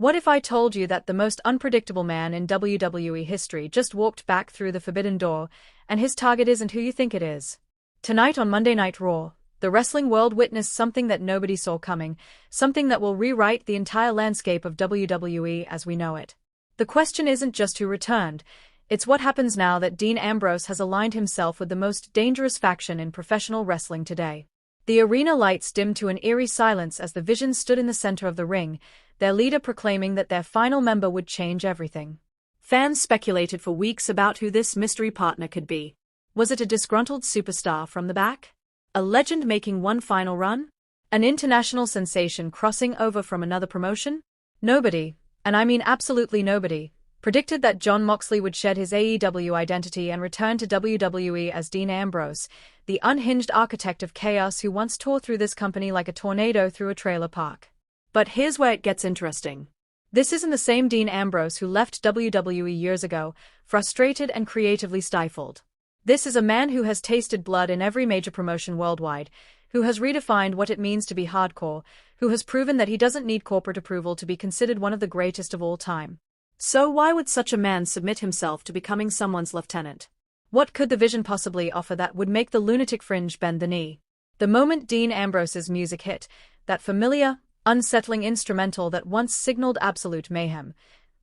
What if I told you that the most unpredictable man in WWE history just walked back through the forbidden door, and his target isn't who you think it is? Tonight on Monday Night Raw, the wrestling world witnessed something that nobody saw coming, something that will rewrite the entire landscape of WWE as we know it. The question isn't just who returned, it's what happens now that Dean Ambrose has aligned himself with the most dangerous faction in professional wrestling today. The arena lights dimmed to an eerie silence as the Vision stood in the center of the ring, their leader proclaiming that their final member would change everything. Fans speculated for weeks about who this mystery partner could be. Was it a disgruntled superstar from the back? A legend making one final run? An international sensation crossing over from another promotion? Nobody, and I mean absolutely nobody, predicted that Jon Moxley would shed his AEW identity and return to WWE as Dean Ambrose, the unhinged architect of chaos who once tore through this company like a tornado through a trailer park. But here's where it gets interesting. This isn't the same Dean Ambrose who left WWE years ago, frustrated and creatively stifled. This is a man who has tasted blood in every major promotion worldwide, who has redefined what it means to be hardcore, who has proven that he doesn't need corporate approval to be considered one of the greatest of all time. So why would such a man submit himself to becoming someone's lieutenant? What could the Vision possibly offer that would make the lunatic fringe bend the knee? The moment Dean Ambrose's music hit, that familiar, unsettling instrumental that once signaled absolute mayhem,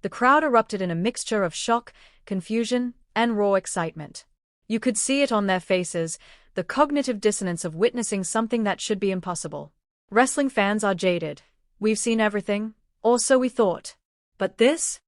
the crowd erupted in a mixture of shock, confusion, and raw excitement. You could see it on their faces, the cognitive dissonance of witnessing something that should be impossible. Wrestling fans are jaded. We've seen everything, or so we thought. But this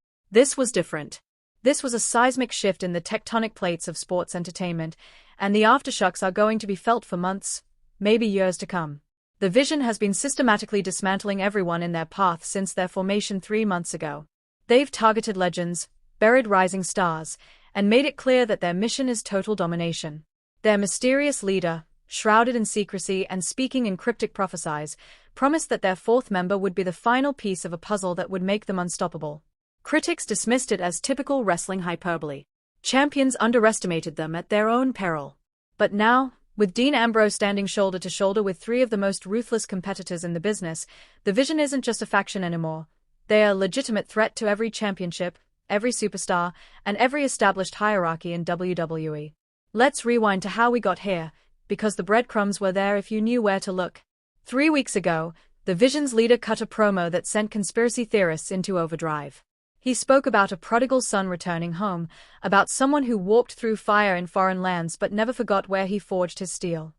was different. This was a seismic shift in the tectonic plates of sports entertainment, and the aftershocks are going to be felt for months, maybe years to come. The Vision has been systematically dismantling everyone in their path since their formation 3 months ago. They've targeted legends, buried rising stars, and made it clear that their mission is total domination. Their mysterious leader, shrouded in secrecy and speaking in cryptic prophecies, promised that their fourth member would be the final piece of a puzzle that would make them unstoppable. Critics dismissed it as typical wrestling hyperbole. Champions underestimated them at their own peril. But now, with Dean Ambrose standing shoulder to shoulder with 3 of the most ruthless competitors in the business, the Vision isn't just a faction anymore. They are a legitimate threat to every championship, every superstar, and every established hierarchy in WWE. Let's rewind to how we got here, because the breadcrumbs were there if you knew where to look. 3 weeks ago, the Vision's leader cut a promo that sent conspiracy theorists into overdrive. He spoke about a prodigal son returning home, about someone who walked through fire in foreign lands but never forgot where he forged his steel.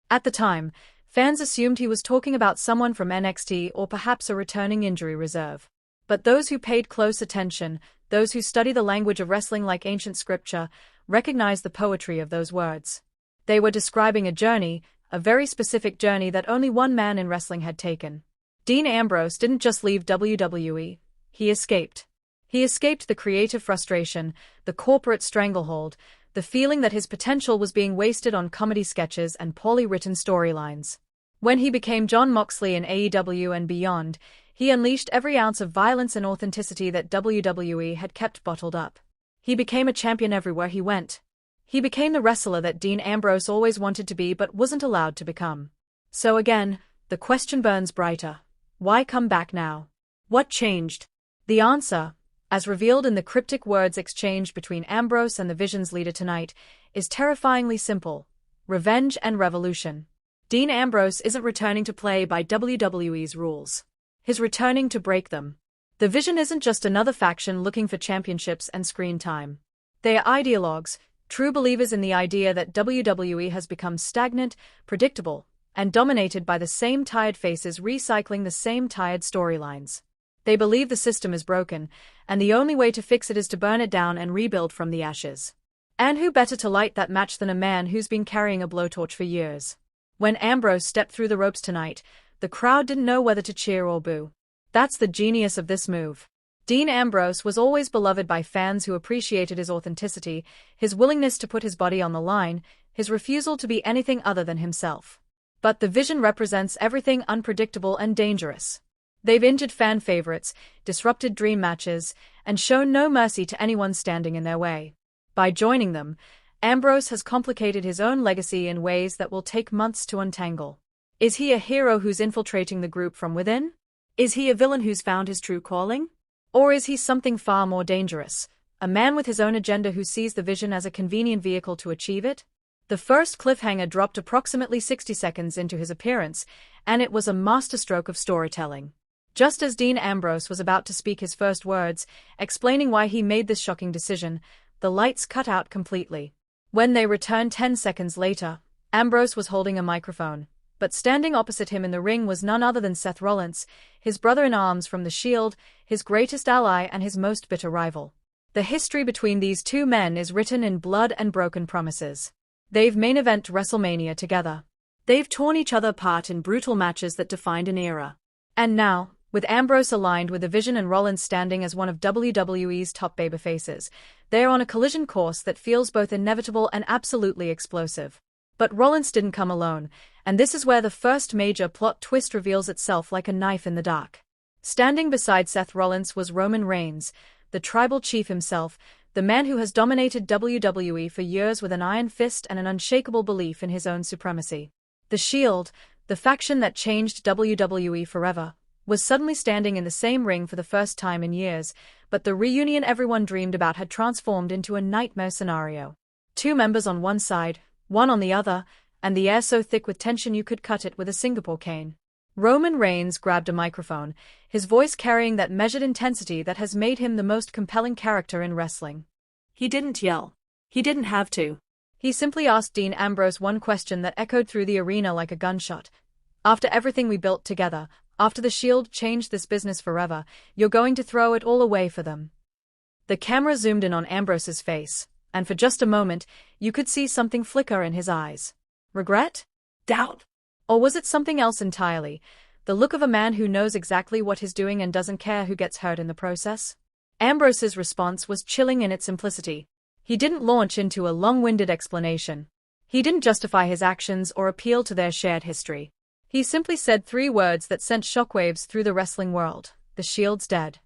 At the time, fans assumed he was talking about someone from NXT or perhaps a returning injury reserve. But those who paid close attention, those who study the language of wrestling like ancient scripture, recognize the poetry of those words. They were describing a journey, a very specific journey that only one man in wrestling had taken. Dean Ambrose didn't just leave WWE. He escaped. He escaped the creative frustration, the corporate stranglehold, the feeling that his potential was being wasted on comedy sketches and poorly written storylines. When he became Jon Moxley in AEW and beyond, he unleashed every ounce of violence and authenticity that WWE had kept bottled up. He became a champion everywhere he went. He became the wrestler that Dean Ambrose always wanted to be but wasn't allowed to become. So again, the question burns brighter. Why come back now? What changed? The answer, as revealed in the cryptic words exchanged between Ambrose and the Vision's leader tonight, is terrifyingly simple: revenge and revolution. Dean Ambrose isn't returning to play by WWE's rules. He's returning to break them. The Vision isn't just another faction looking for championships and screen time. They are ideologues, true believers in the idea that WWE has become stagnant, predictable, and dominated by the same tired faces recycling the same tired storylines. They believe the system is broken, and the only way to fix it is to burn it down and rebuild from the ashes. And who better to light that match than a man who's been carrying a blowtorch for years? When Ambrose stepped through the ropes tonight, the crowd didn't know whether to cheer or boo. That's the genius of this move. Dean Ambrose was always beloved by fans who appreciated his authenticity, his willingness to put his body on the line, his refusal to be anything other than himself. But the Vision represents everything unpredictable and dangerous. They've injured fan favorites, disrupted dream matches, and shown no mercy to anyone standing in their way. By joining them, Ambrose has complicated his own legacy in ways that will take months to untangle. Is he a hero who's infiltrating the group from within? Is he a villain who's found his true calling? Or is he something far more dangerous, a man with his own agenda who sees the vision as a convenient vehicle to achieve it? The first cliffhanger dropped approximately 60 seconds into his appearance, and it was a masterstroke of storytelling. Just as Dean Ambrose was about to speak his first words, explaining why he made this shocking decision, the lights cut out completely. When they returned 10 seconds later, Ambrose was holding a microphone, but standing opposite him in the ring was none other than Seth Rollins, his brother-in-arms from the Shield, his greatest ally and his most bitter rival. The history between these two men is written in blood and broken promises. They've main-event WrestleMania together. They've torn each other apart in brutal matches that defined an era. And now, with Ambrose aligned with the vision and Rollins standing as one of WWE's top babyfaces, they're on a collision course that feels both inevitable and absolutely explosive. But Rollins didn't come alone, and this is where the first major plot twist reveals itself like a knife in the dark. Standing beside Seth Rollins was Roman Reigns, the tribal chief himself, the man who has dominated WWE for years with an iron fist and an unshakable belief in his own supremacy. The Shield, the faction that changed WWE forever, was suddenly standing in the same ring for the first time in years, but the reunion everyone dreamed about had transformed into a nightmare scenario. Two members on one side, one on the other, and the air so thick with tension you could cut it with a Singapore cane. Roman Reigns grabbed a microphone, his voice carrying that measured intensity that has made him the most compelling character in wrestling. He didn't yell. He didn't have to. He simply asked Dean Ambrose one question that echoed through the arena like a gunshot. After everything we built together, after the Shield changed this business forever, you're going to throw it all away for them. The camera zoomed in on Ambrose's face, and for just a moment, you could see something flicker in his eyes. Regret? Doubt? Or was it something else entirely? The look of a man who knows exactly what he's doing and doesn't care who gets hurt in the process? Ambrose's response was chilling in its simplicity. He didn't launch into a long-winded explanation. He didn't justify his actions or appeal to their shared history. He simply said three words that sent shockwaves through the wrestling world: the Shield's dead.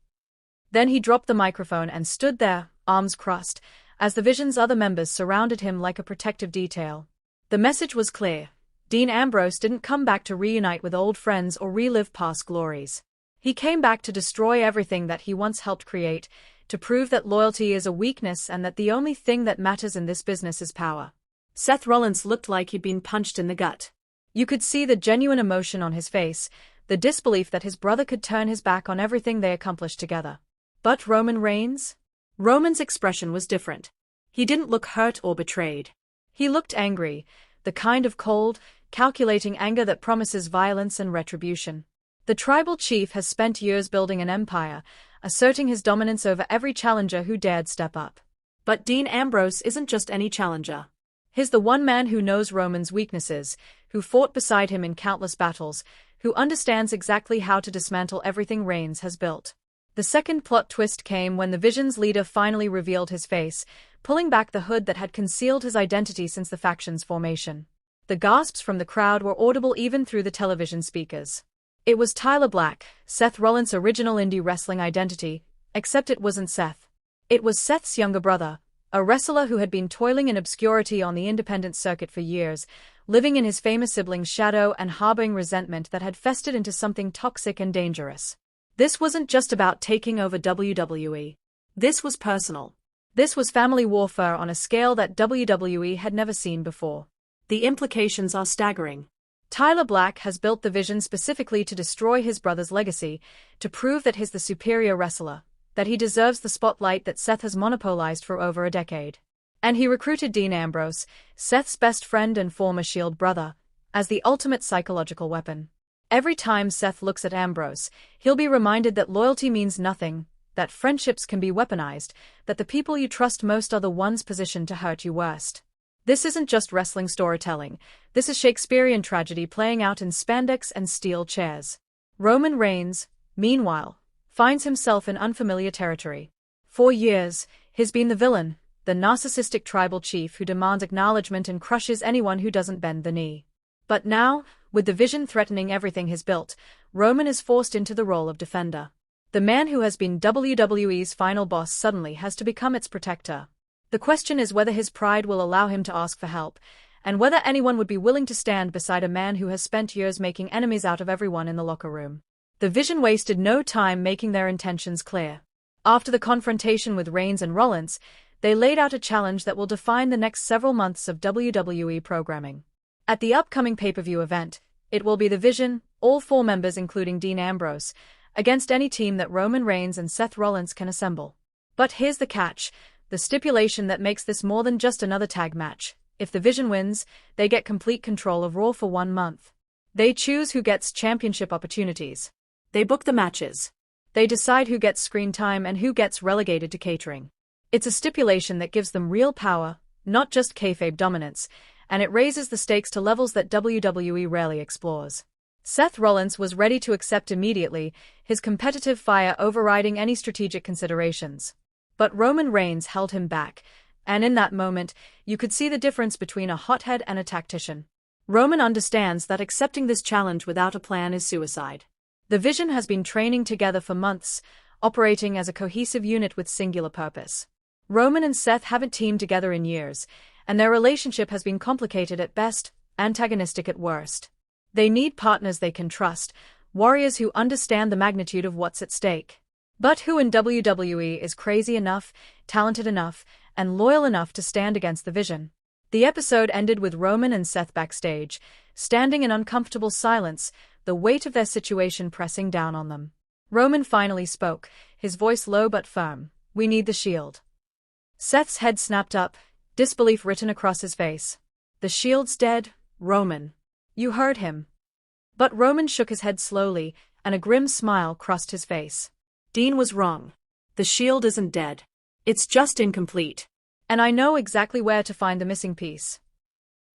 Then he dropped the microphone and stood there, arms crossed, as the Vision's other members surrounded him like a protective detail. The message was clear. Dean Ambrose didn't come back to reunite with old friends or relive past glories. He came back to destroy everything that he once helped create, to prove that loyalty is a weakness and that the only thing that matters in this business is power. Seth Rollins looked like he'd been punched in the gut. You could see the genuine emotion on his face, the disbelief that his brother could turn his back on everything they accomplished together. But Roman Reigns? Roman's expression was different. He didn't look hurt or betrayed. He looked angry, the kind of cold, calculating anger that promises violence and retribution. The tribal chief has spent years building an empire, asserting his dominance over every challenger who dared step up. But Dean Ambrose isn't just any challenger. He's the one man who knows Roman's weaknesses, who fought beside him in countless battles, who understands exactly how to dismantle everything Reigns has built. The second plot twist came when the Vision's leader finally revealed his face, pulling back the hood that had concealed his identity since the faction's formation. The gasps from the crowd were audible even through the television speakers. It was Tyler Black, Seth Rollins' original indie wrestling identity, except it wasn't Seth. It was Seth's younger brother, a wrestler who had been toiling in obscurity on the independent circuit for years, living in his famous sibling's shadow and harboring resentment that had festered into something toxic and dangerous. This wasn't just about taking over WWE. This was personal. This was family warfare on a scale that WWE had never seen before. The implications are staggering. Tyler Black has built the Vision specifically to destroy his brother's legacy, to prove that he's the superior wrestler, that he deserves the spotlight that Seth has monopolized for over a decade. And he recruited Dean Ambrose, Seth's best friend and former Shield brother, as the ultimate psychological weapon. Every time Seth looks at Ambrose, he'll be reminded that loyalty means nothing, that friendships can be weaponized, that the people you trust most are the ones positioned to hurt you worst. This isn't just wrestling storytelling, this is Shakespearean tragedy playing out in spandex and steel chairs. Roman Reigns, meanwhile, finds himself in unfamiliar territory. For years, he's been the villain, the narcissistic tribal chief who demands acknowledgement and crushes anyone who doesn't bend the knee. But now, with the Vision threatening everything he's built, Roman is forced into the role of defender. The man who has been WWE's final boss suddenly has to become its protector. The question is whether his pride will allow him to ask for help, and whether anyone would be willing to stand beside a man who has spent years making enemies out of everyone in the locker room. The Vision wasted no time making their intentions clear. After the confrontation with Reigns and Rollins, they laid out a challenge that will define the next several months of WWE programming. At the upcoming pay-per-view event, it will be the Vision, all 4 members including Dean Ambrose, against any team that Roman Reigns and Seth Rollins can assemble. But here's the catch, the stipulation that makes this more than just another tag match. If the Vision wins, they get complete control of Raw for 1 month. They choose who gets championship opportunities. They book the matches. They decide who gets screen time and who gets relegated to catering. It's a stipulation that gives them real power, not just kayfabe dominance, and it raises the stakes to levels that WWE rarely explores. Seth Rollins was ready to accept immediately, his competitive fire overriding any strategic considerations. But Roman Reigns held him back, and in that moment, you could see the difference between a hothead and a tactician. Roman understands that accepting this challenge without a plan is suicide. The Vision has been training together for months, operating as a cohesive unit with singular purpose. Roman and Seth haven't teamed together in years, and their relationship has been complicated at best, antagonistic at worst. They need partners they can trust, warriors who understand the magnitude of what's at stake. But who in WWE is crazy enough, talented enough, and loyal enough to stand against the Vision? The episode ended with Roman and Seth backstage, standing in uncomfortable silence, the weight of their situation pressing down on them. Roman finally spoke, his voice low but firm. "We need the Shield." Seth's head snapped up, disbelief written across his face. "The Shield's dead, Roman. You heard him." But Roman shook his head slowly, and a grim smile crossed his face. "Dean was wrong. The Shield isn't dead. It's just incomplete. And I know exactly where to find the missing piece."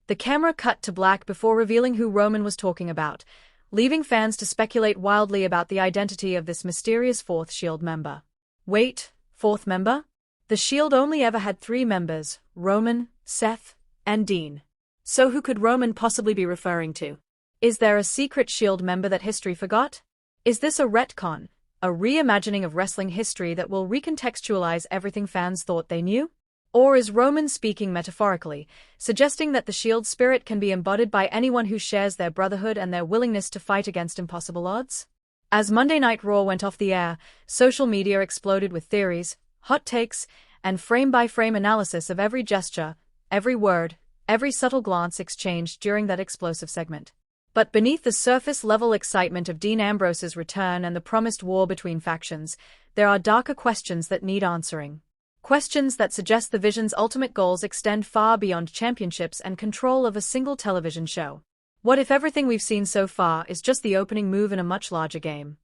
The camera cut to black before revealing who Roman was talking about, leaving fans to speculate wildly about the identity of this mysterious 4th Shield member. Wait, 4th member? The Shield only ever had 3 members, Roman, Seth, and Dean. So who could Roman possibly be referring to? Is there a secret Shield member that history forgot? Is this a retcon, a reimagining of wrestling history that will recontextualize everything fans thought they knew? Or is Roman speaking metaphorically, suggesting that the Shield spirit can be embodied by anyone who shares their brotherhood and their willingness to fight against impossible odds? As Monday Night Raw went off the air, social media exploded with theories, hot takes, and frame-by-frame analysis of every gesture, every word, every subtle glance exchanged during that explosive segment. But beneath the surface-level excitement of Dean Ambrose's return and the promised war between factions, there are darker questions that need answering. Questions that suggest the Vision's ultimate goals extend far beyond championships and control of a single television show. What if everything we've seen so far is just the opening move in a much larger game?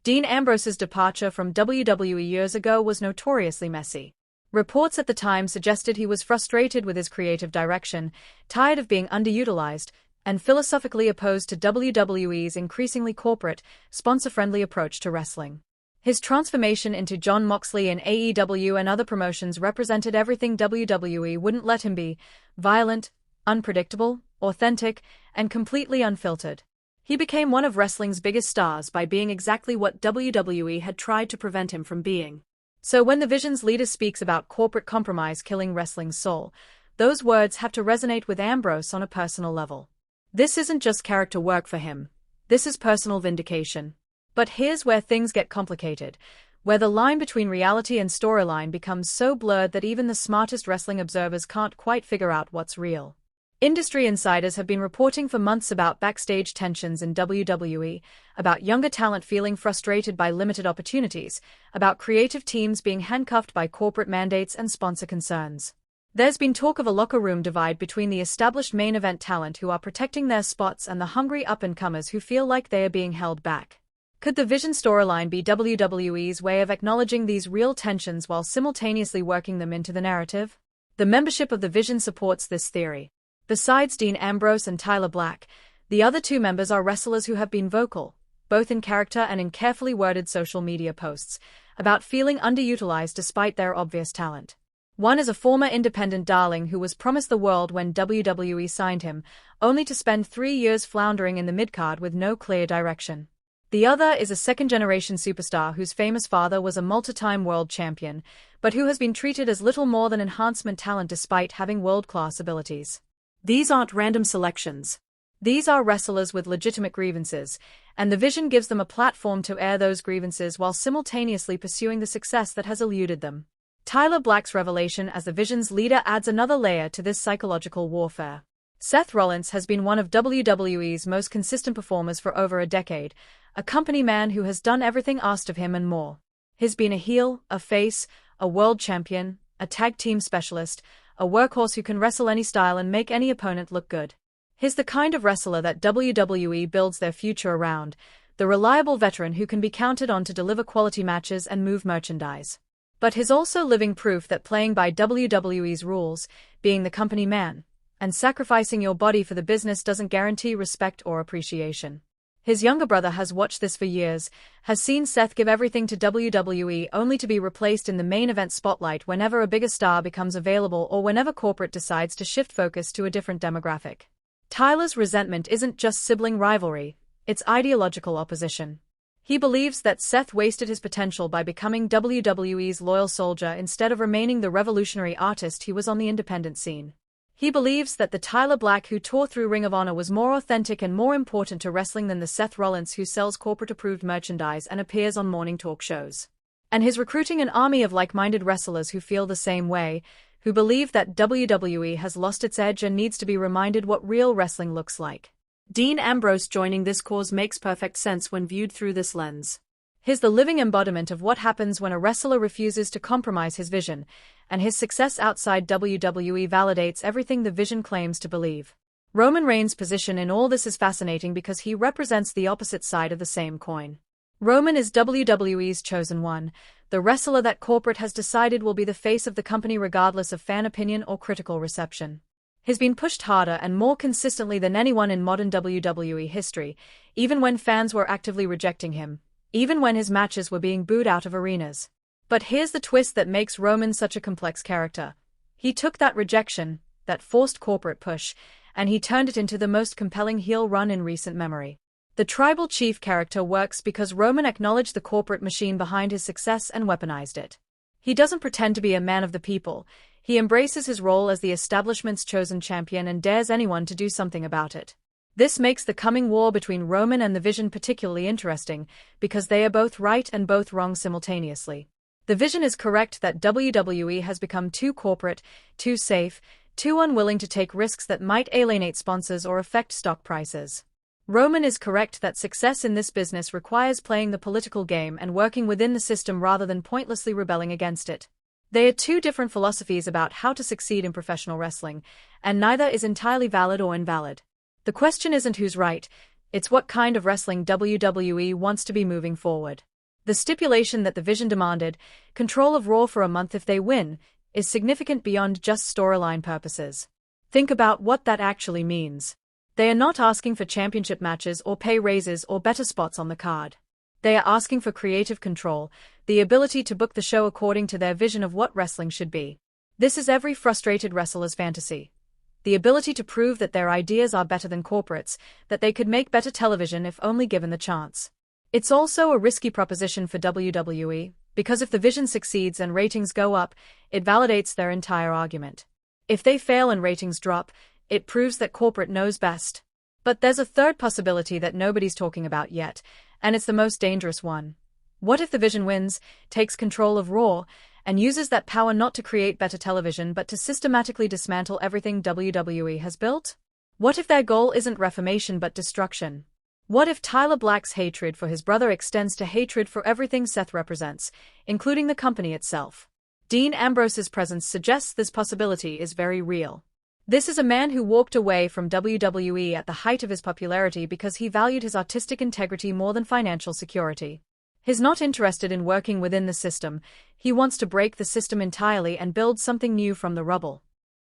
Dean Ambrose's departure from WWE years ago was notoriously messy. Reports at the time suggested he was frustrated with his creative direction, tired of being underutilized, and philosophically opposed to WWE's increasingly corporate, sponsor-friendly approach to wrestling. His transformation into Jon Moxley in AEW and other promotions represented everything WWE wouldn't let him be: violent, unpredictable, authentic, and completely unfiltered. He became one of wrestling's biggest stars by being exactly what WWE had tried to prevent him from being. So when the Vision's leader speaks about corporate compromise killing wrestling's soul, those words have to resonate with Ambrose on a personal level. This isn't just character work for him. This is personal vindication. But here's where things get complicated, where the line between reality and storyline becomes so blurred that even the smartest wrestling observers can't quite figure out what's real. Industry insiders have been reporting for months about backstage tensions in WWE, about younger talent feeling frustrated by limited opportunities, about creative teams being handcuffed by corporate mandates and sponsor concerns. There's been talk of a locker room divide between the established main event talent who are protecting their spots and the hungry up-and-comers who feel like they are being held back. Could the Vision storyline be WWE's way of acknowledging these real tensions while simultaneously working them into the narrative? The membership of the Vision supports this theory. Besides Dean Ambrose and Tyler Black, the other 2 members are wrestlers who have been vocal, both in character and in carefully worded social media posts, about feeling underutilized despite their obvious talent. One is a former independent darling who was promised the world when WWE signed him, only to spend 3 years floundering in the midcard with no clear direction. The other is a second-generation superstar whose famous father was a multi-time world champion, but who has been treated as little more than enhancement talent despite having world-class abilities. These aren't random selections. These are wrestlers with legitimate grievances, and the Vision gives them a platform to air those grievances while simultaneously pursuing the success that has eluded them. Tyler Black's revelation as the Vision's leader adds another layer to this psychological warfare. Seth Rollins has been one of WWE's most consistent performers for over a decade, a company man who has done everything asked of him and more. He's been a heel, a face, a world champion, a tag team specialist, a workhorse who can wrestle any style and make any opponent look good. He's the kind of wrestler that WWE builds their future around, the reliable veteran who can be counted on to deliver quality matches and move merchandise. But he's also living proof that playing by WWE's rules, being the company man, and sacrificing your body for the business doesn't guarantee respect or appreciation. His younger brother has watched this for years, has seen Seth give everything to WWE only to be replaced in the main event spotlight whenever a bigger star becomes available or whenever corporate decides to shift focus to a different demographic. Tyler's resentment isn't just sibling rivalry, it's ideological opposition. He believes that Seth wasted his potential by becoming WWE's loyal soldier instead of remaining the revolutionary artist he was on the independent scene. He believes that the Tyler Black who tore through Ring of Honor was more authentic and more important to wrestling than the Seth Rollins who sells corporate-approved merchandise and appears on morning talk shows. And he's recruiting an army of like-minded wrestlers who feel the same way, who believe that WWE has lost its edge and needs to be reminded what real wrestling looks like. Dean Ambrose joining this cause makes perfect sense when viewed through this lens. He's the living embodiment of what happens when a wrestler refuses to compromise his vision, and his success outside WWE validates everything the Vision claims to believe. Roman Reigns' position in all this is fascinating because he represents the opposite side of the same coin. Roman is WWE's chosen one, the wrestler that corporate has decided will be the face of the company regardless of fan opinion or critical reception. He's been pushed harder and more consistently than anyone in modern WWE history, even when fans were actively rejecting him, even when his matches were being booed out of arenas. But here's the twist that makes Roman such a complex character. He took that rejection, that forced corporate push, and he turned it into the most compelling heel run in recent memory. The tribal chief character works because Roman acknowledged the corporate machine behind his success and weaponized it. He doesn't pretend to be a man of the people, he embraces his role as the establishment's chosen champion and dares anyone to do something about it. This makes the coming war between Roman and the Vision particularly interesting, because they are both right and both wrong simultaneously. The Vision is correct that WWE has become too corporate, too safe, too unwilling to take risks that might alienate sponsors or affect stock prices. Roman is correct that success in this business requires playing the political game and working within the system rather than pointlessly rebelling against it. They are two different philosophies about how to succeed in professional wrestling, and neither is entirely valid or invalid. The question isn't who's right, it's what kind of wrestling WWE wants to be moving forward. The stipulation that the Vision demanded, control of Raw for a month if they win, is significant beyond just storyline purposes. Think about what that actually means. They are not asking for championship matches or pay raises or better spots on the card. They are asking for creative control, the ability to book the show according to their vision of what wrestling should be. This is every frustrated wrestler's fantasy. The ability to prove that their ideas are better than corporates, that they could make better television if only given the chance. It's also a risky proposition for WWE, because if the Vision succeeds and ratings go up, it validates their entire argument. If they fail and ratings drop, it proves that corporate knows best. But there's a third possibility that nobody's talking about yet, and it's the most dangerous one. What if the Vision wins, takes control of Raw, and uses that power not to create better television but to systematically dismantle everything WWE has built? What if their goal isn't reformation but destruction? What if Tyler Black's hatred for his brother extends to hatred for everything Seth represents, including the company itself? Dean Ambrose's presence suggests this possibility is very real. This is a man who walked away from WWE at the height of his popularity because he valued his artistic integrity more than financial security. He's not interested in working within the system, he wants to break the system entirely and build something new from the rubble.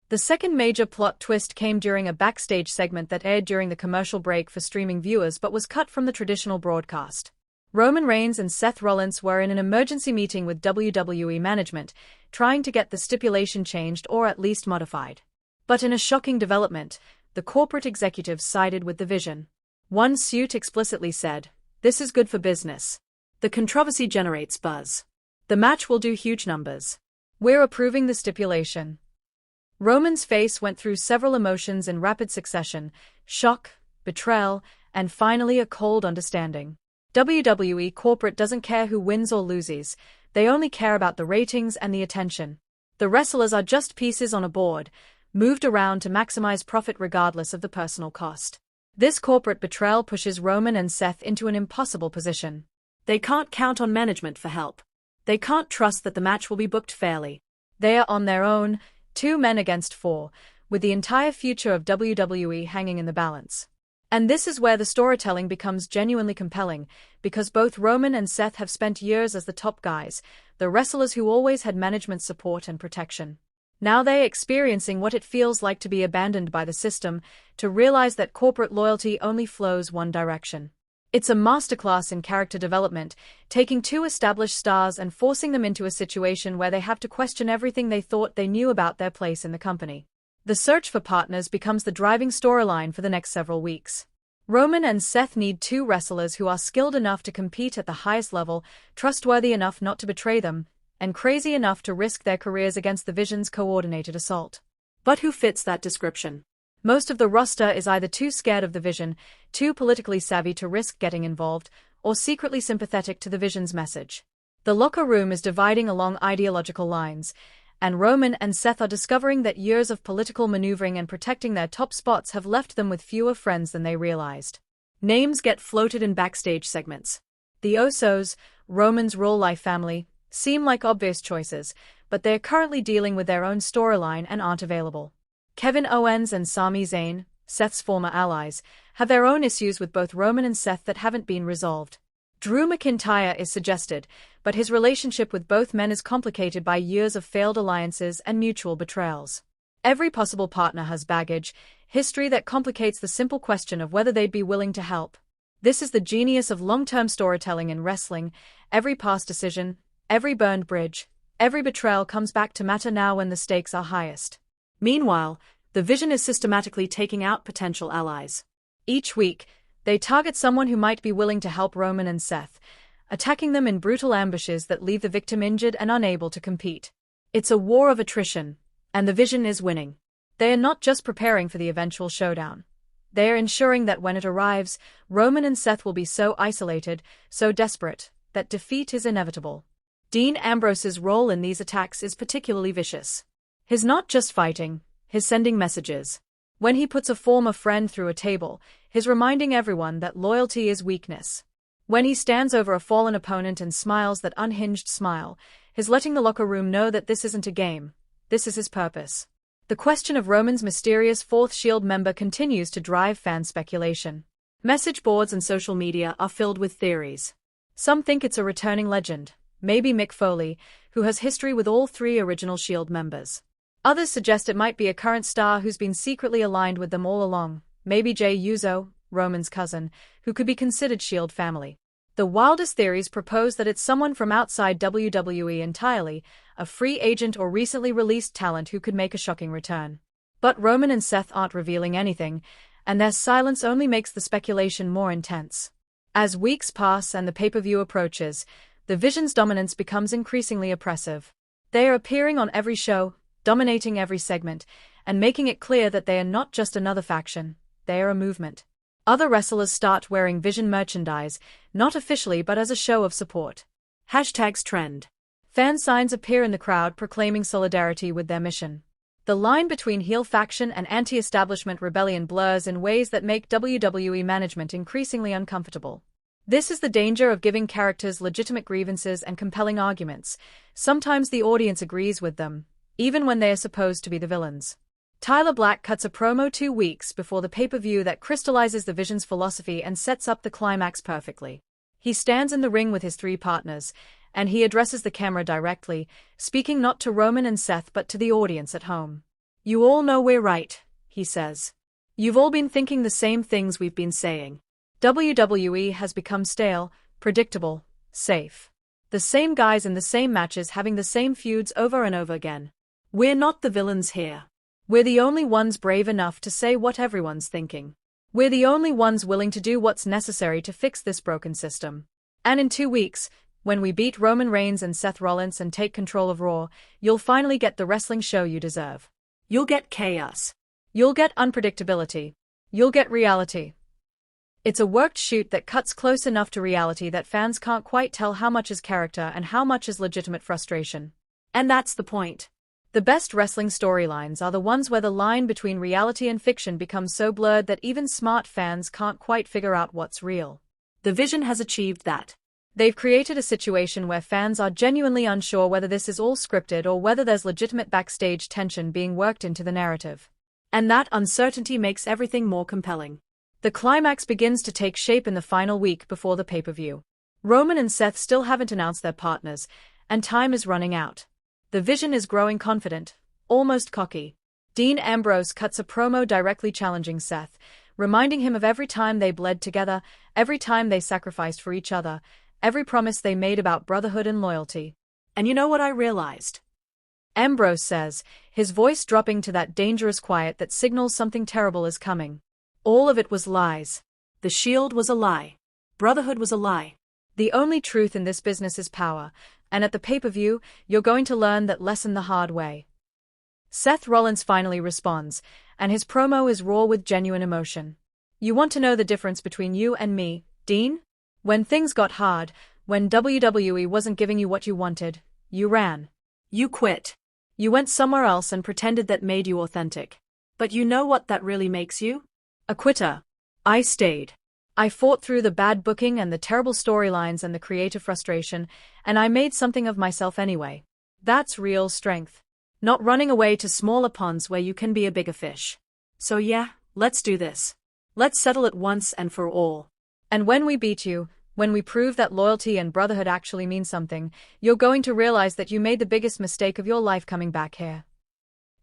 The second major plot twist came during a backstage segment that aired during the commercial break for streaming viewers but was cut from the traditional broadcast. Roman Reigns and Seth Rollins were in an emergency meeting with WWE management, trying to get the stipulation changed or at least modified. But in a shocking development, the corporate executives sided with the Vision. One suit explicitly said, "This is good for business. The controversy generates buzz. The match will do huge numbers. We're approving the stipulation." Roman's face went through several emotions in rapid succession: shock, betrayal, and finally a cold understanding. WWE corporate doesn't care who wins or loses, they only care about the ratings and the attention. The wrestlers are just pieces on a board, moved around to maximize profit regardless of the personal cost. This corporate betrayal pushes Roman and Seth into an impossible position. They can't count on management for help. They can't trust that the match will be booked fairly. They are on their own, 2 men against 4, with the entire future of WWE hanging in the balance. And this is where the storytelling becomes genuinely compelling, because both Roman and Seth have spent years as the top guys, the wrestlers who always had management support and protection. Now they're experiencing what it feels like to be abandoned by the system, to realize that corporate loyalty only flows one direction. It's a masterclass in character development, taking 2 established stars and forcing them into a situation where they have to question everything they thought they knew about their place in the company. The search for partners becomes the driving storyline for the next several weeks. Roman and Seth need 2 wrestlers who are skilled enough to compete at the highest level, trustworthy enough not to betray them, and crazy enough to risk their careers against the Vision's coordinated assault. But who fits that description? Most of the roster is either too scared of the Vision, too politically savvy to risk getting involved, or secretly sympathetic to the Vision's message. The locker room is dividing along ideological lines, and Roman and Seth are discovering that years of political maneuvering and protecting their top spots have left them with fewer friends than they realized. Names get floated in backstage segments. The Usos, Roman's real-life family, seem like obvious choices, but they're currently dealing with their own storyline and aren't available. Kevin Owens and Sami Zayn, Seth's former allies, have their own issues with both Roman and Seth that haven't been resolved. Drew McIntyre is suggested, but his relationship with both men is complicated by years of failed alliances and mutual betrayals. Every possible partner has baggage, history that complicates the simple question of whether they'd be willing to help. This is the genius of long-term storytelling in wrestling. Every past decision, every burned bridge, every betrayal comes back to matter now when the stakes are highest. Meanwhile, the Vision is systematically taking out potential allies. Each week, they target someone who might be willing to help Roman and Seth, attacking them in brutal ambushes that leave the victim injured and unable to compete. It's a war of attrition, and the Vision is winning. They are not just preparing for the eventual showdown. They are ensuring that when it arrives, Roman and Seth will be so isolated, so desperate, that defeat is inevitable. Dean Ambrose's role in these attacks is particularly vicious. He's not just fighting, he's sending messages. When he puts a former friend through a table, he's reminding everyone that loyalty is weakness. When he stands over a fallen opponent and smiles that unhinged smile, he's letting the locker room know that this isn't a game, this is his purpose. The question of Roman's mysterious Fourth Shield member continues to drive fan speculation. Message boards and social media are filled with theories. Some think it's a returning legend, maybe Mick Foley, who has history with all 3 original Shield members. Others suggest it might be a current star who's been secretly aligned with them all along, maybe Jey Uso, Roman's cousin, who could be considered Shield family. The wildest theories propose that it's someone from outside WWE entirely, a free agent or recently released talent who could make a shocking return. But Roman and Seth aren't revealing anything, and their silence only makes the speculation more intense. As weeks pass and the pay-per-view approaches, the Vision's dominance becomes increasingly oppressive. They are appearing on every show, dominating every segment, and making it clear that they are not just another faction, they are a movement. Other wrestlers start wearing Vision merchandise, not officially but as a show of support. Hashtags trend. Fan signs appear in the crowd proclaiming solidarity with their mission. The line between heel faction and anti-establishment rebellion blurs in ways that make WWE management increasingly uncomfortable. This is the danger of giving characters legitimate grievances and compelling arguments. Sometimes the audience agrees with them, even when they are supposed to be the villains. Tyler Black cuts a promo 2 weeks before the pay-per-view that crystallizes the Vision's philosophy and sets up the climax perfectly. He stands in the ring with his 3 partners, and he addresses the camera directly, speaking not to Roman and Seth but to the audience at home. "You all know we're right," he says. "You've all been thinking the same things we've been saying. WWE has become stale, predictable, safe. The same guys in the same matches having the same feuds over and over again. We're not the villains here. We're the only ones brave enough to say what everyone's thinking. We're the only ones willing to do what's necessary to fix this broken system. And in 2 weeks, when we beat Roman Reigns and Seth Rollins and take control of Raw, you'll finally get the wrestling show you deserve. You'll get chaos. You'll get unpredictability. You'll get reality. It's a worked shoot that cuts close enough to reality that fans can't quite tell how much is character and how much is legitimate frustration. And that's the point. The best wrestling storylines are the ones where the line between reality and fiction becomes so blurred that even smart fans can't quite figure out what's real. The Vision has achieved that. They've created a situation where fans are genuinely unsure whether this is all scripted or whether there's legitimate backstage tension being worked into the narrative. And that uncertainty makes everything more compelling. The climax begins to take shape in the final week before the pay-per-view. Roman and Seth still haven't announced their partners, and time is running out. The Vision is growing confident, almost cocky. Dean Ambrose cuts a promo directly challenging Seth, reminding him of every time they bled together, every time they sacrificed for each other, every promise they made about brotherhood and loyalty. And you know what I realized? Ambrose says, his voice dropping to that dangerous quiet that signals something terrible is coming. All of it was lies. The Shield was a lie. Brotherhood was a lie. The only truth in this business is power, and at the pay-per-view, you're going to learn that lesson the hard way. Seth Rollins finally responds, and his promo is raw with genuine emotion. You want to know the difference between you and me, Dean? When things got hard, when WWE wasn't giving you what you wanted, you ran. You quit. You went somewhere else and pretended that made you authentic. But you know what that really makes you? A quitter. I stayed. I fought through the bad booking and the terrible storylines and the creative frustration, and I made something of myself anyway. That's real strength. Not running away to smaller ponds where you can be a bigger fish. So yeah, let's do this. Let's settle it once and for all. And when we beat you, when we prove that loyalty and brotherhood actually mean something, you're going to realize that you made the biggest mistake of your life coming back here.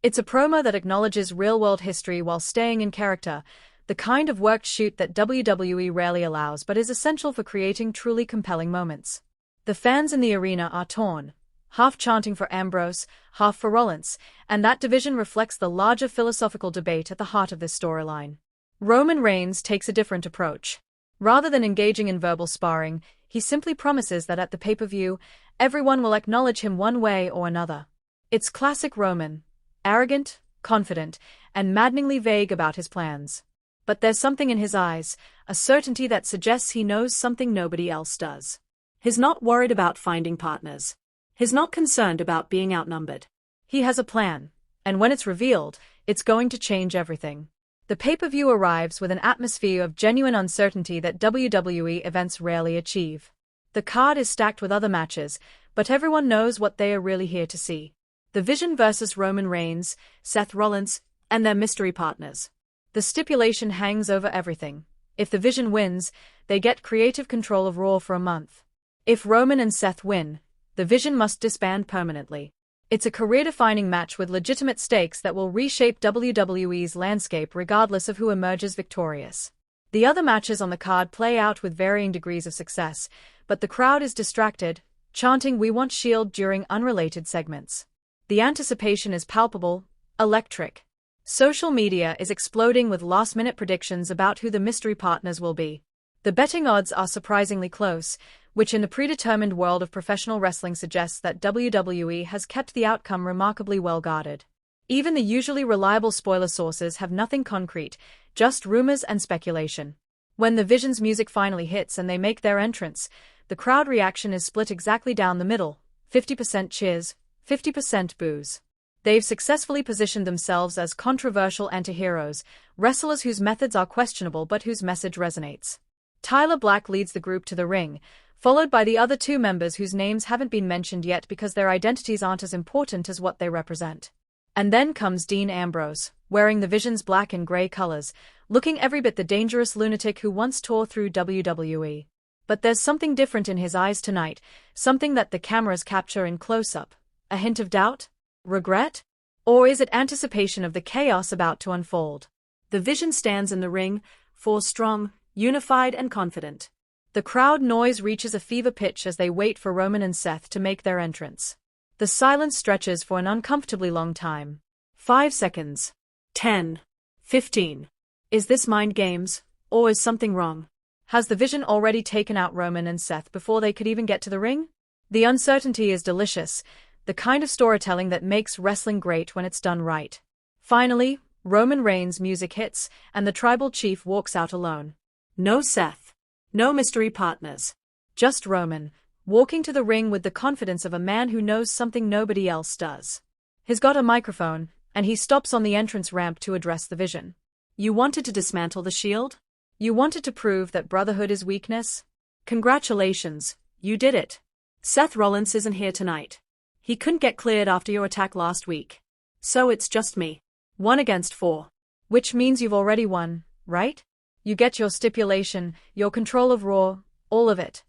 It's a promo that acknowledges real-world history while staying in character, the kind of worked shoot that WWE rarely allows but is essential for creating truly compelling moments. The fans in the arena are torn, half chanting for Ambrose, half for Rollins, and that division reflects the larger philosophical debate at the heart of this storyline. Roman Reigns takes a different approach. Rather than engaging in verbal sparring, he simply promises that at the pay-per-view, everyone will acknowledge him one way or another. It's classic Roman, arrogant, confident, and maddeningly vague about his plans. But there's something in his eyes, a certainty that suggests he knows something nobody else does. He's not worried about finding partners. He's not concerned about being outnumbered. He has a plan, and when it's revealed, it's going to change everything. The pay-per-view arrives with an atmosphere of genuine uncertainty that WWE events rarely achieve. The card is stacked with other matches, but everyone knows what they are really here to see. The Vision versus Roman Reigns, Seth Rollins, and their mystery partners. The stipulation hangs over everything. If the Vision wins, they get creative control of Raw for a month. If Roman and Seth win, the Vision must disband permanently. It's a career-defining match with legitimate stakes that will reshape WWE's landscape regardless of who emerges victorious. The other matches on the card play out with varying degrees of success, but the crowd is distracted, chanting "We want Shield" during unrelated segments. The anticipation is palpable, electric. Social media is exploding with last-minute predictions about who the mystery partners will be. The betting odds are surprisingly close, which in the predetermined world of professional wrestling suggests that WWE has kept the outcome remarkably well guarded. Even the usually reliable spoiler sources have nothing concrete, just rumors and speculation. When the Vision's music finally hits and they make their entrance, the crowd reaction is split exactly down the middle, 50% cheers, 50% boos. They've successfully positioned themselves as controversial anti-heroes, wrestlers whose methods are questionable but whose message resonates. Tyler Black leads the group to the ring, followed by the other two members whose names haven't been mentioned yet because their identities aren't as important as what they represent. And then comes Dean Ambrose, wearing the Vision's black and grey colors, looking every bit the dangerous lunatic who once tore through WWE. But there's something different in his eyes tonight, something that the cameras capture in close-up. A hint of doubt? Regret? Or is it anticipation of the chaos about to unfold? The Vision stands in the ring, force strong, unified and confident. The crowd noise reaches a fever pitch as they wait for Roman and Seth to make their entrance. The silence stretches for an uncomfortably long time. 5 seconds. 10. 15. Is this mind games, or is something wrong? Has the Vision already taken out Roman and Seth before they could even get to the ring? The uncertainty is delicious, the kind of storytelling that makes wrestling great when it's done right. Finally, Roman Reigns' music hits, and the tribal chief walks out alone. No Seth. No mystery partners. Just Roman, walking to the ring with the confidence of a man who knows something nobody else does. He's got a microphone, and he stops on the entrance ramp to address the Vision. You wanted to dismantle the Shield? You wanted to prove that brotherhood is weakness? Congratulations, you did it. Seth Rollins isn't here tonight. He couldn't get cleared after your attack last week. So it's just me. 1 against 4. Which means you've already won, right? You get your stipulation, your control of Raw, all of it.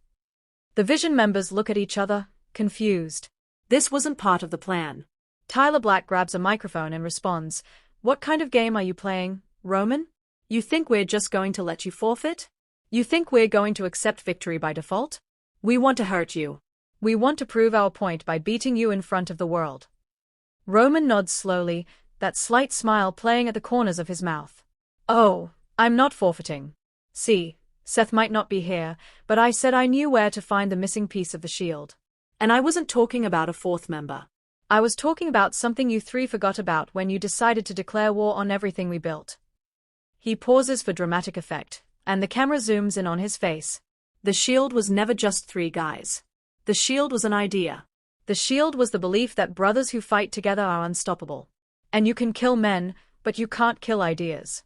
The Vision members look at each other, confused. This wasn't part of the plan. Tyler Black grabs a microphone and responds, "What kind of game are you playing, Roman? You think we're just going to let you forfeit? You think we're going to accept victory by default? We want to hurt you. We want to prove our point by beating you in front of the world." Roman nods slowly, that slight smile playing at the corners of his mouth. "Oh, I'm not forfeiting. See, Seth might not be here, but I said I knew where to find the missing piece of the Shield. And I wasn't talking about a 4th member. I was talking about something you 3 forgot about when you decided to declare war on everything we built." He pauses for dramatic effect, and the camera zooms in on his face. The Shield was never just 3 guys. The Shield was an idea. The Shield was the belief that brothers who fight together are unstoppable. And you can kill men, but you can't kill ideas.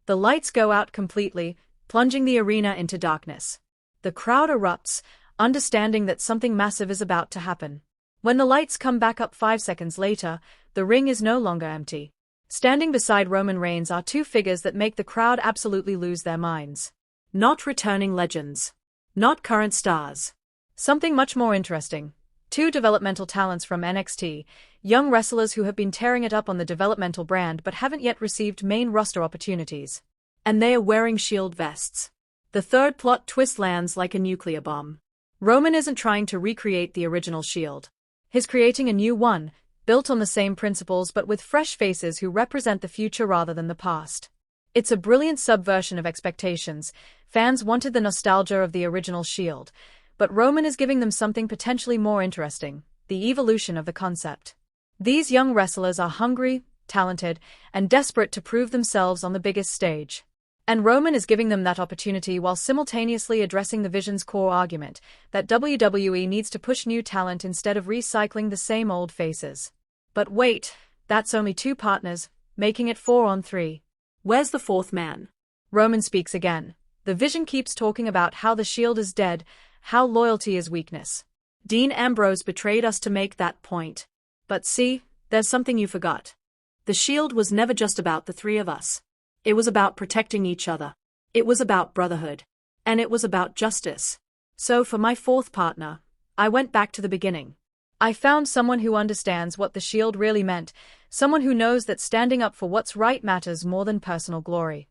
The lights go out completely, plunging the arena into darkness. The crowd erupts, understanding that something massive is about to happen. When the lights come back up 5 seconds later, the ring is no longer empty. Standing beside Roman Reigns are 2 figures that make the crowd absolutely lose their minds. Not returning legends. Not current stars. Something much more interesting. 2 developmental talents from NXT, young wrestlers who have been tearing it up on the developmental brand but haven't yet received main roster opportunities. And they are wearing Shield vests. The third plot twist lands like a nuclear bomb. Roman isn't trying to recreate the original Shield. He's creating a new one, built on the same principles but with fresh faces who represent the future rather than the past. It's a brilliant subversion of expectations. Fans wanted the nostalgia of the original Shield, but Roman is giving them something potentially more interesting, the evolution of the concept. These young wrestlers are hungry, talented, and desperate to prove themselves on the biggest stage. And Roman is giving them that opportunity while simultaneously addressing the Vision's core argument, that WWE needs to push new talent instead of recycling the same old faces. But wait, that's only 2 partners, making it 4 on 3. Where's the 4th man? Roman speaks again. The Vision keeps talking about how the Shield is dead, how loyalty is weakness. Dean Ambrose betrayed us to make that point. But see, there's something you forgot. The Shield was never just about the 3 of us. It was about protecting each other. It was about brotherhood. And it was about justice. So for my 4th partner, I went back to the beginning. I found someone who understands what the Shield really meant, someone who knows that standing up for what's right matters more than personal glory.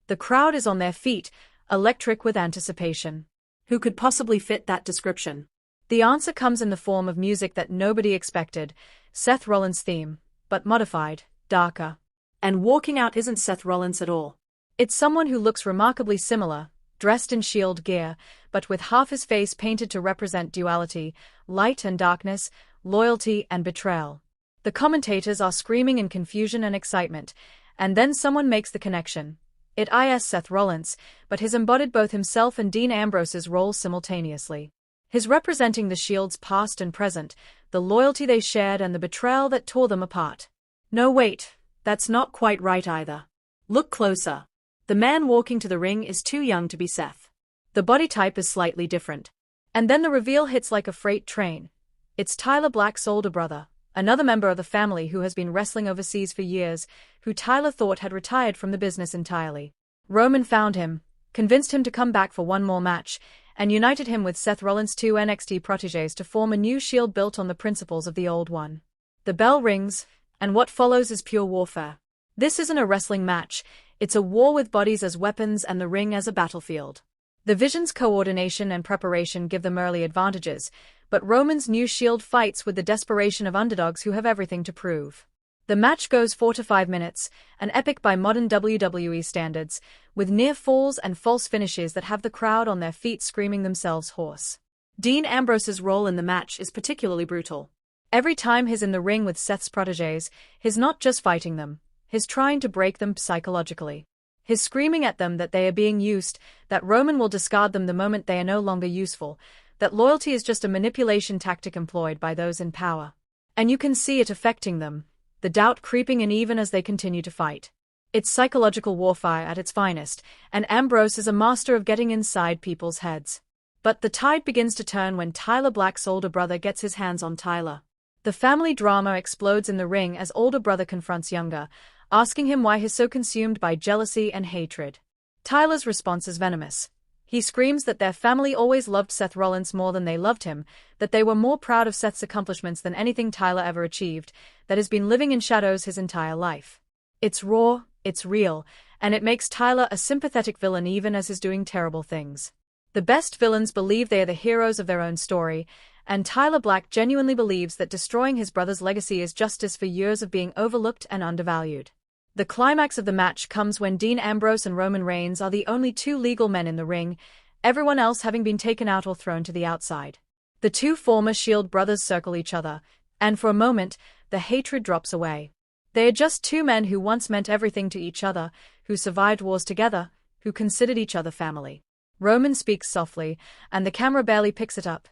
The crowd is on their feet, electric with anticipation. Who could possibly fit that description? The answer comes in the form of music that nobody expected, Seth Rollins' theme, but modified, darker. And walking out isn't Seth Rollins at all. It's someone who looks remarkably similar, dressed in Shield gear, but with half his face painted to represent duality, light and darkness, loyalty and betrayal. The commentators are screaming in confusion and excitement, and then someone makes the connection. It is Seth Rollins, but he's embodied both himself and Dean Ambrose's role simultaneously. He's representing the Shield's past and present, the loyalty they shared and the betrayal that tore them apart. No wait, that's not quite right either. Look closer. The man walking to the ring is too young to be Seth. The body type is slightly different. And then the reveal hits like a freight train. It's Tyler Black's older brother, another member of the family who has been wrestling overseas for years, who Tyler thought had retired from the business entirely. Roman found him, convinced him to come back for one more match, and united him with Seth Rollins' 2 NXT protégés to form a new Shield built on the principles of the old one. The bell rings, and what follows is pure warfare. This isn't a wrestling match, it's a war with bodies as weapons and the ring as a battlefield. The Vision's coordination and preparation give them early advantages, but Roman's new Shield fights with the desperation of underdogs who have everything to prove. The match goes 4 to 5 minutes, an epic by modern WWE standards, with near falls and false finishes that have the crowd on their feet screaming themselves hoarse. Dean Ambrose's role in the match is particularly brutal. Every time he's in the ring with Seth's protégés, he's not just fighting them, he's trying to break them psychologically. His screaming at them that they are being used, that Roman will discard them the moment they are no longer useful, that loyalty is just a manipulation tactic employed by those in power. And you can see it affecting them, the doubt creeping in even as they continue to fight. It's psychological warfare at its finest, and Ambrose is a master of getting inside people's heads. But the tide begins to turn when Tyler Black's older brother gets his hands on Tyler. The family drama explodes in the ring as older brother confronts younger, asking him why he's so consumed by jealousy and hatred. Tyler's response is venomous. He screams that their family always loved Seth Rollins more than they loved him, that they were more proud of Seth's accomplishments than anything Tyler ever achieved, that has been living in shadows his entire life. It's raw, it's real, and it makes Tyler a sympathetic villain even as he's doing terrible things. The best villains believe they are the heroes of their own story, and Tyler Black genuinely believes that destroying his brother's legacy is justice for years of being overlooked and undervalued. The climax of the match comes when Dean Ambrose and Roman Reigns are the only two legal men in the ring, everyone else having been taken out or thrown to the outside. The two former Shield brothers circle each other, and for a moment, the hatred drops away. They are just two men who once meant everything to each other, who survived wars together, who considered each other family. Roman speaks softly, and the camera barely picks it up.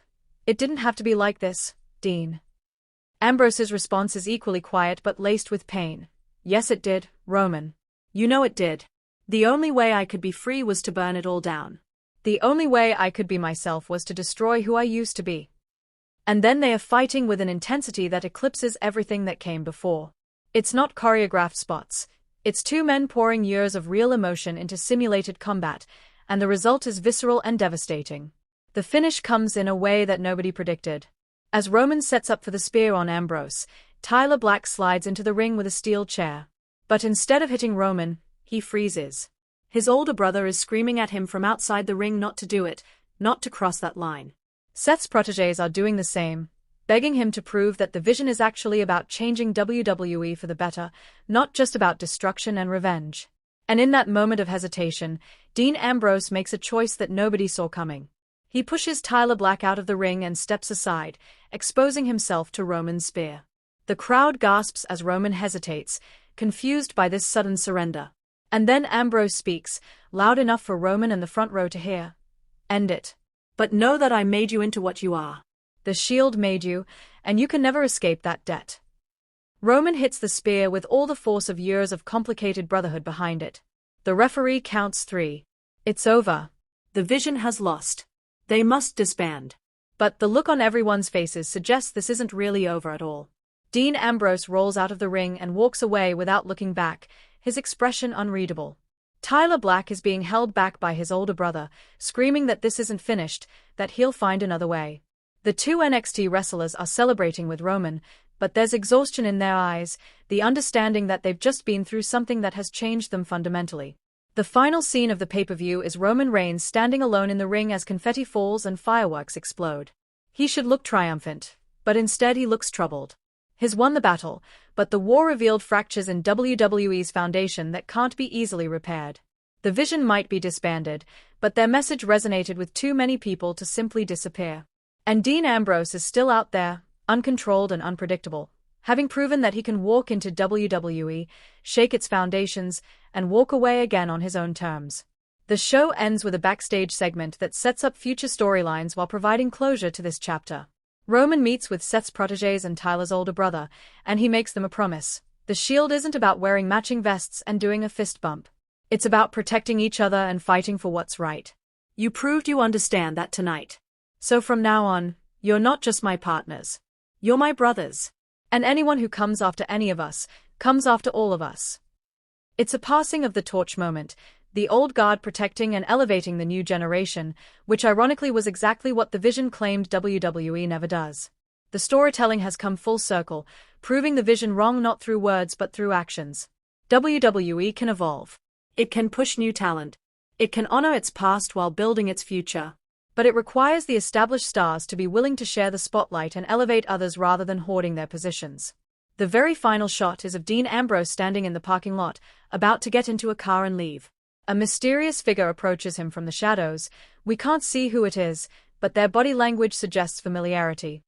"It didn't have to be like this, Dean." Ambrose's response is equally quiet but laced with pain. "Yes, it did, Roman. You know it did. The only way I could be free was to burn it all down. The only way I could be myself was to destroy who I used to be." And then they are fighting with an intensity that eclipses everything that came before. It's not choreographed spots. It's two men pouring years of real emotion into simulated combat, and the result is visceral and devastating. The finish comes in a way that nobody predicted. As Roman sets up for the spear on Ambrose, Tyler Black slides into the ring with a steel chair. But instead of hitting Roman, he freezes. His older brother is screaming at him from outside the ring not to do it, not to cross that line. Seth's protégés are doing the same, begging him to prove that the vision is actually about changing WWE for the better, not just about destruction and revenge. And in that moment of hesitation, Dean Ambrose makes a choice that nobody saw coming. He pushes Tyler Black out of the ring and steps aside, exposing himself to Roman's spear. The crowd gasps as Roman hesitates, confused by this sudden surrender. And then Ambrose speaks, loud enough for Roman and the front row to hear. "End it. But know that I made you into what you are. The Shield made you, and you can never escape that debt." Roman hits the spear with all the force of years of complicated brotherhood behind it. The referee counts 3. It's over. The vision has lost. They must disband. But the look on everyone's faces suggests this isn't really over at all. Dean Ambrose rolls out of the ring and walks away without looking back, his expression unreadable. Tyler Black is being held back by his older brother, screaming that this isn't finished, that he'll find another way. The two NXT wrestlers are celebrating with Roman, but there's exhaustion in their eyes, the understanding that they've just been through something that has changed them fundamentally. The final scene of the pay-per-view is Roman Reigns standing alone in the ring as confetti falls and fireworks explode. He should look triumphant, but instead he looks troubled. He's won the battle, but the war revealed fractures in WWE's foundation that can't be easily repaired. The vision might be disbanded, but their message resonated with too many people to simply disappear. And Dean Ambrose is still out there, uncontrolled and unpredictable, having proven that he can walk into WWE, shake its foundations, and walk away again on his own terms. The show ends with a backstage segment that sets up future storylines while providing closure to this chapter. Roman meets with Seth's protégés and Tyler's older brother, and he makes them a promise. The Shield isn't about wearing matching vests and doing a fist bump. It's about protecting each other and fighting for what's right. You proved you understand that tonight. So from now on, you're not just my partners. You're my brothers. And anyone who comes after any of us, comes after all of us. It's a passing of the torch moment, the old guard protecting and elevating the new generation, which ironically was exactly what the vision claimed WWE never does. The storytelling has come full circle, proving the vision wrong not through words but through actions. WWE can evolve. It can push new talent. It can honor its past while building its future. But it requires the established stars to be willing to share the spotlight and elevate others rather than hoarding their positions. The very final shot is of Dean Ambrose standing in the parking lot, about to get into a car and leave. A mysterious figure approaches him from the shadows. We can't see who it is, but their body language suggests familiarity.